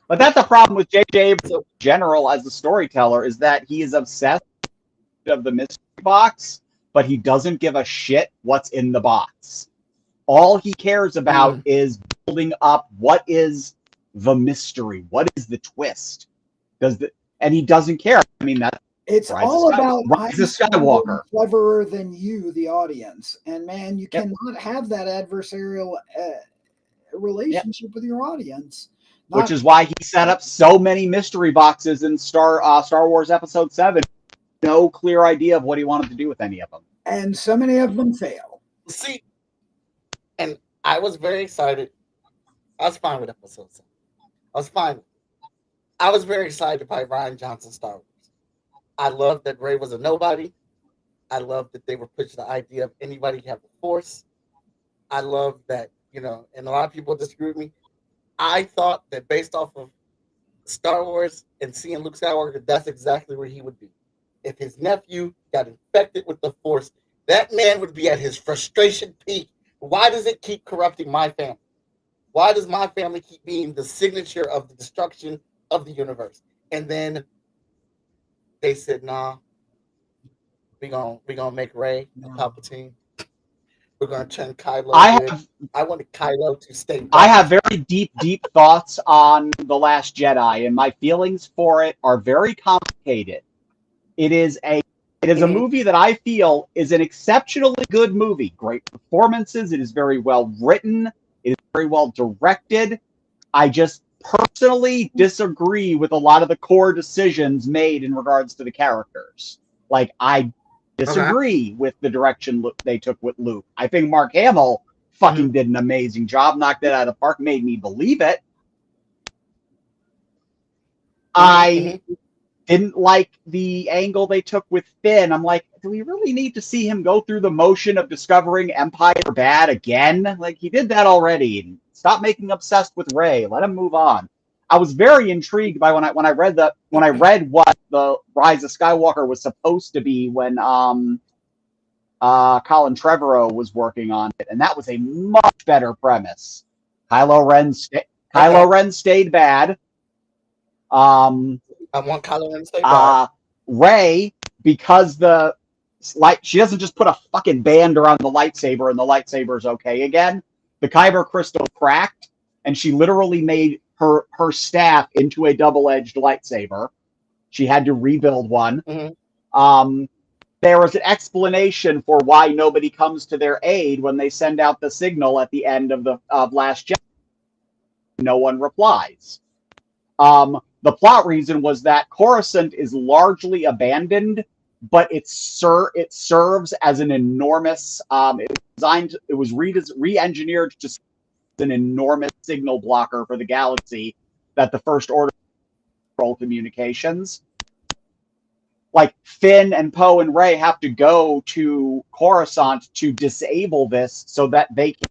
But that's the problem with J.J. Abrams in general as a storyteller, is that he is obsessed of the mystery box, but he doesn't give a shit what's in the box. All he cares about is building up what is the mystery, what is the twist. And he doesn't care. I mean, it's Rise all of about Rise of Skywalker. Cleverer than you, the audience, and man, you cannot have that adversarial relationship with your audience. Which is why he set up so many mystery boxes in Star Wars Episode 7. No clear idea of what he wanted to do with any of them. And so many of them fail. See, and I was very excited. I was fine with Episode 7. I was fine. I was very excited by Rian Johnson's Star Wars. I loved that Rey was a nobody. I loved that they were pushing the idea of anybody can have the Force. I love that, and a lot of people disagree with me. I thought that based off of Star Wars and seeing Luke Skywalker, that's exactly where he would be. If his nephew got infected with the Force, that man would be at his frustration peak. Why does it keep corrupting my family? Why does my family keep being the signature of the destruction of the universe? And then they said, "Nah, we gonna make Rey a Palpatine. We're gonna turn Kylo good." I wanted Kylo to stay back. I have very deep thoughts on The Last Jedi, and my feelings for it are very complicated. It is a movie that I feel is an exceptionally good movie. Great performances. It is very well written. It is very well directed. I just personally disagree with a lot of the core decisions made in regards to the characters. Like, I disagree with the direction they took with Luke. I think Mark Hamill fucking did an amazing job, knocked it out of the park, made me believe it. I didn't like the angle they took with Finn. I'm like, do we really need to see him go through the motion of discovering Empire bad again? Like, he did that already. Stop making obsessed with Rey. Let him move on. I was very intrigued by when I read what the Rise of Skywalker was supposed to be when Colin Trevorrow was working on it, and that was a much better premise. Kylo Ren stayed bad. I want Kylo Ren to stay back. Rey, because she doesn't just put a fucking band around the lightsaber and the lightsaber's okay again. The Kyber crystal cracked, and she literally made her staff into a double-edged lightsaber. She had to rebuild one. There was an explanation for why nobody comes to their aid when they send out the signal at the end of Last Jedi. No one replies. The plot reason was that Coruscant is largely abandoned, but it serves as an enormous. It was re-engineered to serve as an enormous signal blocker for the galaxy that the First Order control communications. Like, Finn and Poe and Rey have to go to Coruscant to disable this so that they can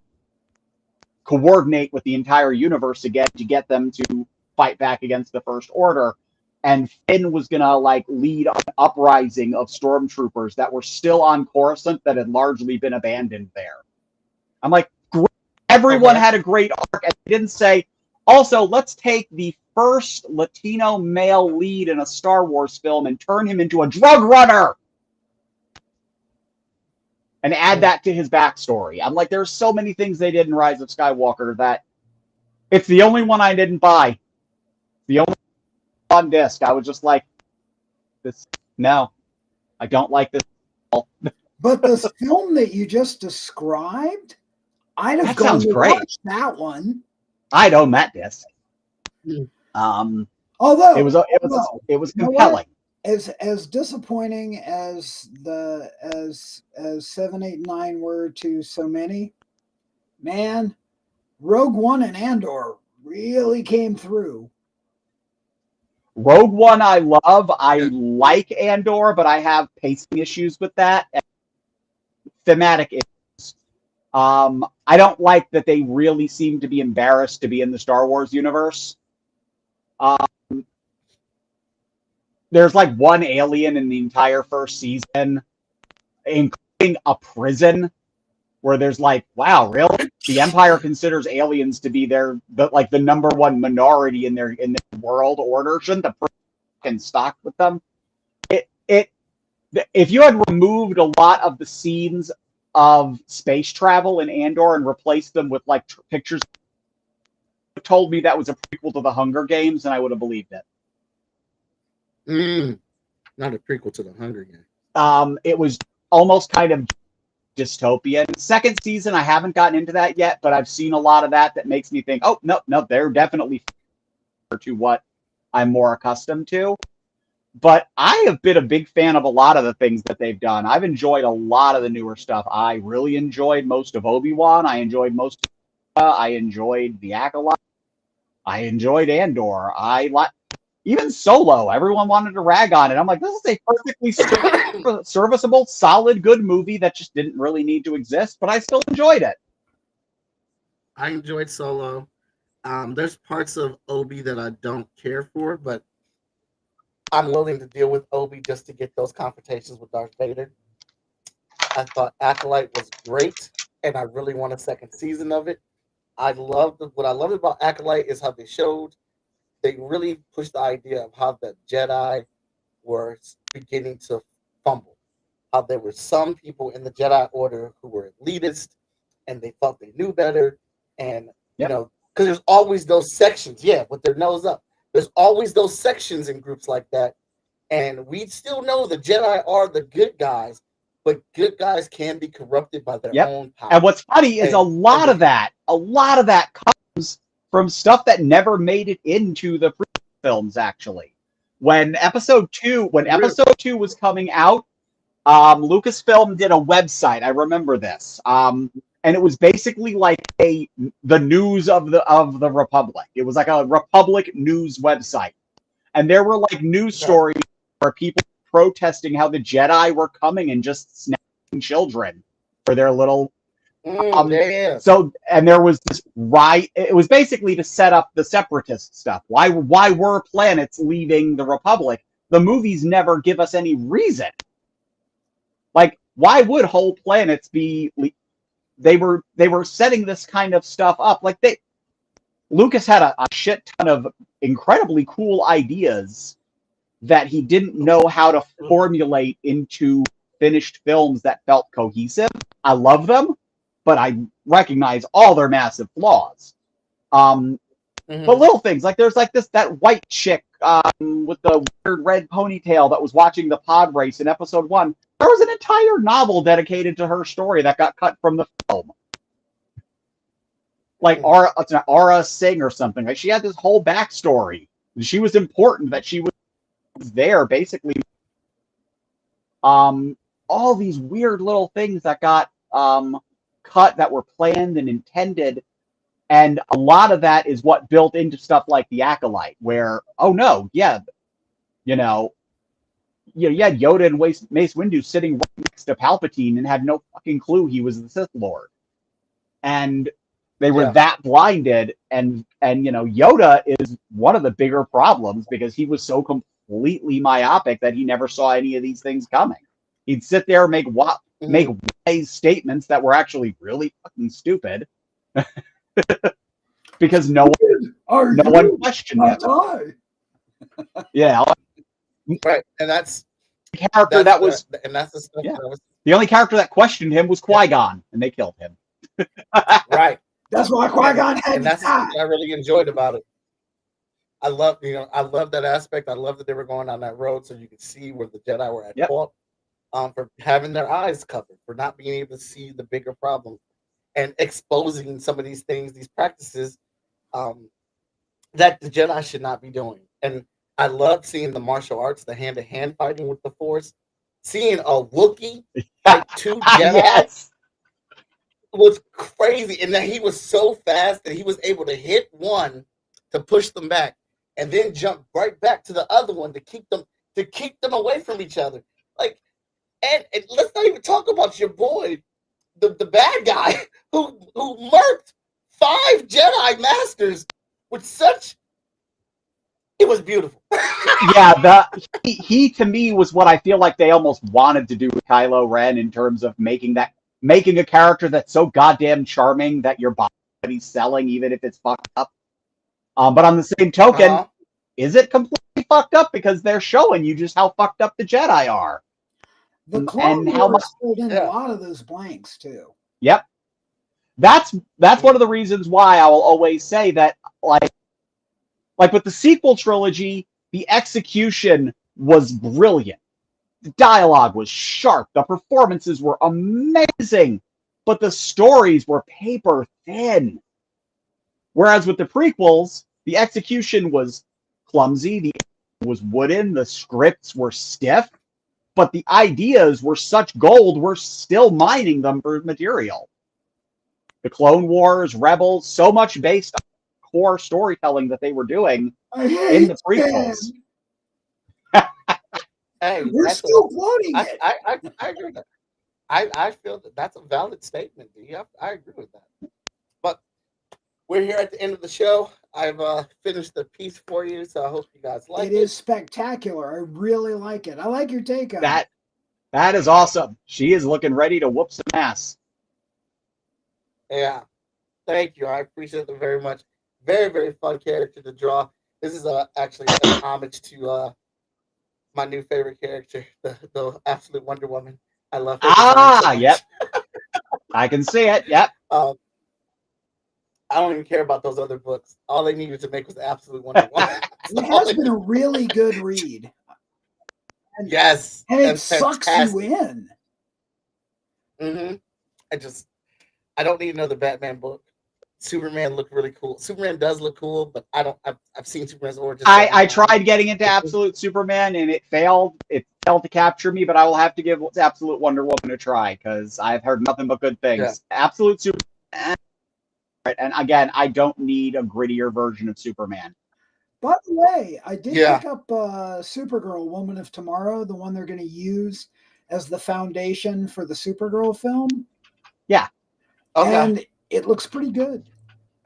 coordinate with the entire universe again to get them to fight back against the First Order. And Finn was gonna lead an uprising of stormtroopers that were still on Coruscant that had largely been abandoned there. I'm like, great. Everyone had a great arc, and they didn't say, also, let's take the first Latino male lead in a Star Wars film and turn him into a drug runner and add that to his backstory. I'm like, there's so many things they did in Rise of Skywalker that it's the only one I didn't buy. The only on disc. I was just like, no, I don't like this. But the film that you just described, I'd have gone to watch that one. I'd own that disc. Although it was compelling. As disappointing as 7, 8, 9 were to so many, man, Rogue One and Andor really came through. Rogue One I love. I like Andor, but I have pacing issues with that. And thematic issues. I don't like that they really seem to be embarrassed to be in the Star Wars universe. There's one alien in the entire first season, including a prison. where there's like, wow, really? The Empire considers aliens to be the number one minority in their world order. Shouldn't the fucking stock with them? If you had removed a lot of the scenes of space travel in Andor and replaced them with like pictures, told me that was a prequel to the Hunger Games, and I would have believed it. Not a prequel to the Hunger Games. It was almost kind of dystopian. Second season, I haven't gotten into that yet, but I've seen a lot of that makes me think, oh, no, they're definitely to what I'm more accustomed to. But I have been a big fan of a lot of the things that they've done. I've enjoyed a lot of the newer stuff. I really enjoyed most of Obi-Wan. I enjoyed most of I enjoyed The Acolyte. I enjoyed Andor. Even Solo. Everyone wanted to rag on it. I'm like, this is a perfectly serviceable, solid, good movie that just didn't really need to exist, but I still enjoyed it. I enjoyed Solo. There's parts of Obi that I don't care for, but I'm willing to deal with Obi just to get those confrontations with Darth Vader. I thought Acolyte was great, and I really want a second season of it. What I loved about Acolyte is how they really pushed the idea of how the Jedi were beginning to fumble. How there were some people in the Jedi Order who were elitist, and they thought they knew better, and because there's always those sections, with their nose up. There's always those sections in groups like that. And we still know the Jedi are the good guys, but good guys can be corrupted by their own power. And what's funny is a lot of that comes from stuff that never made it into the films, actually. When episode 2 was coming out, Lucasfilm did a website. I remember this. And it was basically like the news of the Republic. It was like a Republic news website. And there were like news stories where people were protesting how the Jedi were coming and just snatching children for their little So, and there was this riot. It was basically to set up the separatist stuff. Why were planets leaving the Republic? The movies never give us any reason. Like, why would whole planets be? They were setting this kind of stuff up. Like Lucas had a shit ton of incredibly cool ideas that he didn't know how to formulate into finished films that felt cohesive. I love them, but I recognize all their massive flaws. But little things, like there's like that white chick with the weird red ponytail that was watching the pod race in episode 1. There was an entire novel dedicated to her story that got cut from the film. Like Aura Singh or something. Like she had this whole backstory. She was important that she was there, basically. All these weird little things that got cut that were planned and intended. And a lot of that is what built into stuff like The Acolyte, where, oh no, you had Yoda and Mace Windu sitting right next to Palpatine and had no fucking clue he was the Sith Lord. And they were that blinded, and Yoda is one of the bigger problems because he was so completely myopic that he never saw any of these things coming. He'd sit there and make wise statements that were actually really fucking stupid. Because no one questioned him. Yeah, right, and that's the character that was, and that's the stuff. Yeah. The only character that questioned him was Qui-Gon, and they killed him. Right, that's why Qui-Gon had. And that's what I really enjoyed about it. I love that aspect. I love that they were going down that road so you could see where the Jedi were at fault, for having their eyes covered, for not being able to see the bigger problem, and exposing some of these things, these practices, that the Jedi should not be doing. And I love seeing the martial arts, the hand-to-hand fighting with the Force. Seeing a Wookiee fight 2 Jedi was crazy. And that he was so fast that he was able to hit one to push them back and then jump right back to the other one to keep them away from each other. Like, and let's not even talk about your boy, the bad guy who murked 5 Jedi Masters with such. It was beautiful. Yeah, he to me was what I feel like they almost wanted to do with Kylo Ren in terms of making that making a character that's so goddamn charming that your body's selling, even if it's fucked up. But on the same token, is it completely fucked up because they're showing you just how fucked up the Jedi are? The Clone how much Wars filled in a lot of those blanks too. Yep. That's one of the reasons why I will always say that, like with the sequel trilogy, the execution was brilliant. The dialogue was sharp. The performances were amazing, but the stories were paper thin. Whereas with the prequels, the execution was clumsy, the was wooden, the scripts were stiff, but the ideas were such gold, we're still mining them for material. The Clone Wars, Rebels, so much based on core storytelling that they were doing in the prequels. Hey, we're still quoting it. I agree with that. I feel that that's a valid statement. Yep, I agree with that. But we're here at the end of the show. I've finished the piece for you, so I hope you guys like it. It is spectacular. I really like it. I like your take on it. That is awesome. She is looking ready to whoop some ass. Yeah. Thank you. I appreciate it very much. Very, very fun character to draw. This is actually an homage to my new favorite character, the absolute Wonder Woman. I love her. So yep. I can see it. Yep. I don't even care about those other books. All they needed to make was Absolute Wonder Woman. It has been a really good read. And, yes. And it sucks you in. Mm-hmm. I don't need another Batman book. Superman looked really cool. Superman does look cool, but I've seen Superman's origin. I tried getting into Absolute Superman and it failed. It failed to capture me, but I will have to give Absolute Wonder Woman a try because I've heard nothing but good things. Yeah. Absolute Superman. And again, I don't need a grittier version of Superman. By the way, I did pick up Supergirl, Woman of Tomorrow, the one they're going to use as the foundation for the Supergirl film. Yeah. Okay. And it looks pretty good.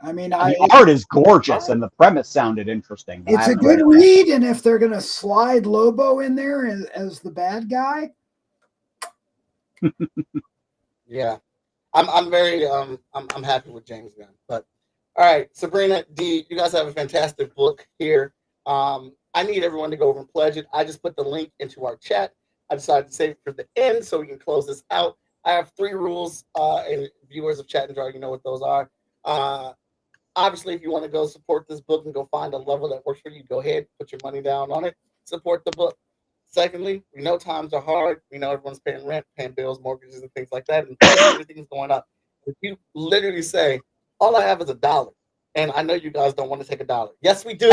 I mean, the art is gorgeous and the premise sounded interesting. It's a good read, and if they're going to slide Lobo in there as the bad guy. Yeah. I'm very I'm happy with James Gunn. But all right, Sabrina, D, you guys have a fantastic book here. I need everyone to go over and pledge it. I just put the link into our chat. I decided to save it for the end so we can close this out. I have 3 rules, and viewers of Chat and Draw, you know what those are. Obviously, if you want to go support this book and go find a level that works for you, go ahead, put your money down on it, support the book. Secondly, we know times are hard. We know everyone's paying rent, paying bills, mortgages, and things like that, and everything's going up. If you literally say, all I have is $1, and I know you guys don't want to take $1. Yes, we do.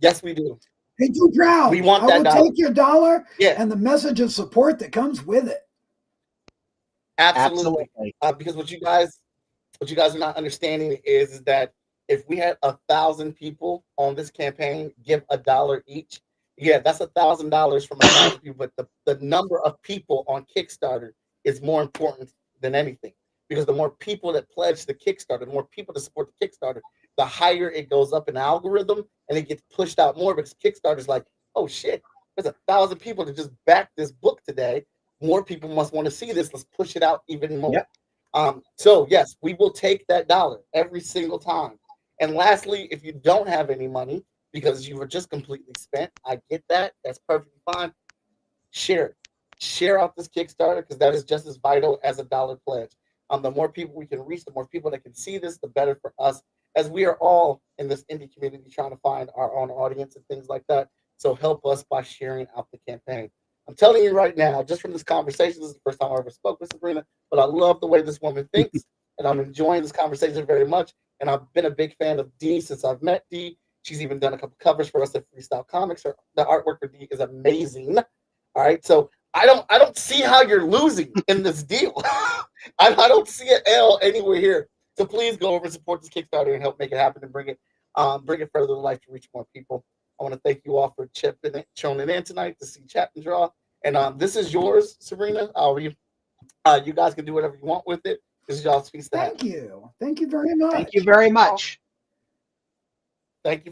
Yes, we do. Hey, too proud. We want that $1. Take your $1 yeah. and the message of support that comes with it. Absolutely. Because what you guys are not understanding is that if we had 1,000 people on this campaign give $1 each, yeah, that's $1,000 from 1,000 people. But the number of people on Kickstarter is more important than anything, because the more people that pledge the Kickstarter, the more people that support the Kickstarter, the higher it goes up in the algorithm, and it gets pushed out more because Kickstarter's like, oh shit, there's 1,000 people that just backed this book today. More people must want to see this. Let's push it out even more. Yep. So yes, we will take that $1 every single time. And lastly, if you don't have any money because you were just completely spent, I get that. That's perfectly fine. Share it. Share out this Kickstarter, because that is just as vital as $1 pledge. The more people we can reach, the more people that can see this, the better for us, as we are all in this indie community trying to find our own audience and things like that. So help us by sharing out the campaign. I'm telling you right now, just from this conversation, this is the first time I ever spoke with Sabrina, but I love the way this woman thinks, and I'm enjoying this conversation very much. And I've been a big fan of Dee since I've met Dee. She's even done a couple covers for us at Freestyle Comics. The artwork for Dee is amazing. All right, so I don't see how you're losing in this deal. I don't see an L anywhere here. So please go over and support this Kickstarter and help make it happen and bring it further to life to reach more people. I want to thank you all for tuning in tonight to see Chat and Draw. And this is yours, Sabrina. You guys can do whatever you want with it. This is y'all's piece to have. Thank you. Thank you very much. Thank you very much. Thank you.